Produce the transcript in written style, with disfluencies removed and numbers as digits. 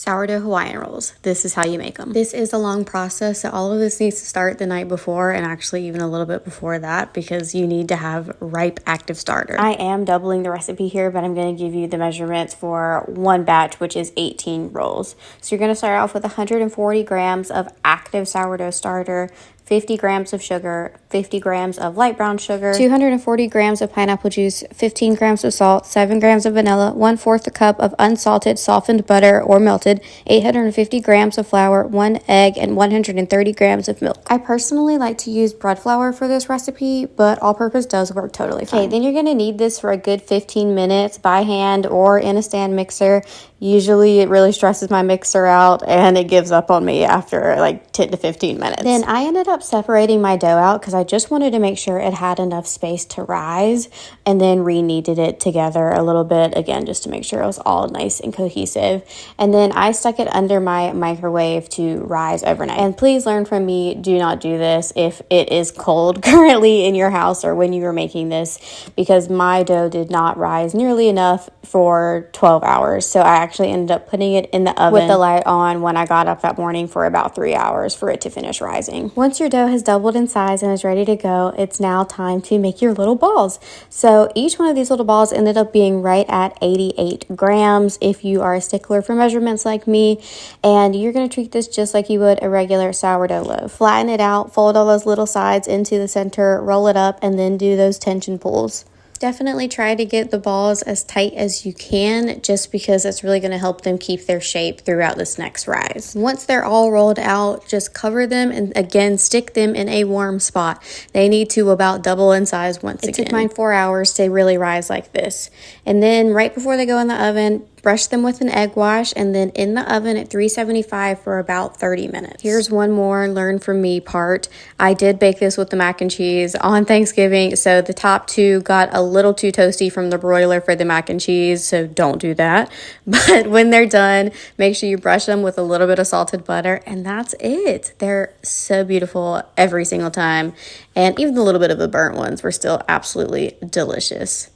Sourdough Hawaiian rolls. This is how you make them. This is a long process, so all of this needs to start the night before and actually even a little bit before that because you need to have ripe active starter. I am doubling the recipe here, but I'm going to give you the measurements for one batch, which is 18 rolls. So you're going to start off with 140 grams of active sourdough starter, 50 grams of sugar, 50 grams of light brown sugar, 240 grams of pineapple juice, 15 grams of salt, 7 grams of vanilla, 1/4 a cup of unsalted softened butter or melted, 850 grams of flour, 1 egg, and 130 grams of milk. I personally like to use bread flour for this recipe, but all-purpose does work totally fine. Okay, then you're going to knead this for a good 15 minutes by hand or in a stand mixer. Usually it really stresses my mixer out and it gives up on me after like 10 to 15 minutes. Then I ended up separating my dough out because I just wanted to make sure it had enough space to rise, and then re-kneaded it together a little bit again just to make sure it was all nice and cohesive. And then I stuck it under my microwave to rise overnight. And please learn from me, do not do this if it is cold currently in your house or when you were making this, because my dough did not rise nearly enough for 12 hours. So I actually ended up putting it in the oven with the light on when I got up that morning for about 3 hours for it to finish rising. Once your dough has doubled in size and is ready to go, it's now time to make your little balls. So each one of these little balls ended up being right at 88 grams if you are a stickler for measurements like me, and you're going to treat this just like you would a regular sourdough loaf. Flatten it out, fold all those little sides into the center, roll it up, and then do those tension pulls. Definitely try to get the balls as tight as you can just because it's really going to help them keep their shape throughout this next rise. Once they're all rolled out, just cover them and again stick them in a warm spot. They need to about double in size once again. It took mine 4 hours to really rise like this. And then right before they go in the oven, brush them with an egg wash and then in the oven at 375 for about 30 minutes. Here's one more learn from me part. I did bake this with the mac and cheese on Thanksgiving, so the top two got a little too toasty from the broiler for the mac and cheese, so don't do that. But when they're done, make sure you brush them with a little bit of salted butter, and that's it. They're so beautiful every single time, and even the little bit of the burnt ones were still absolutely delicious.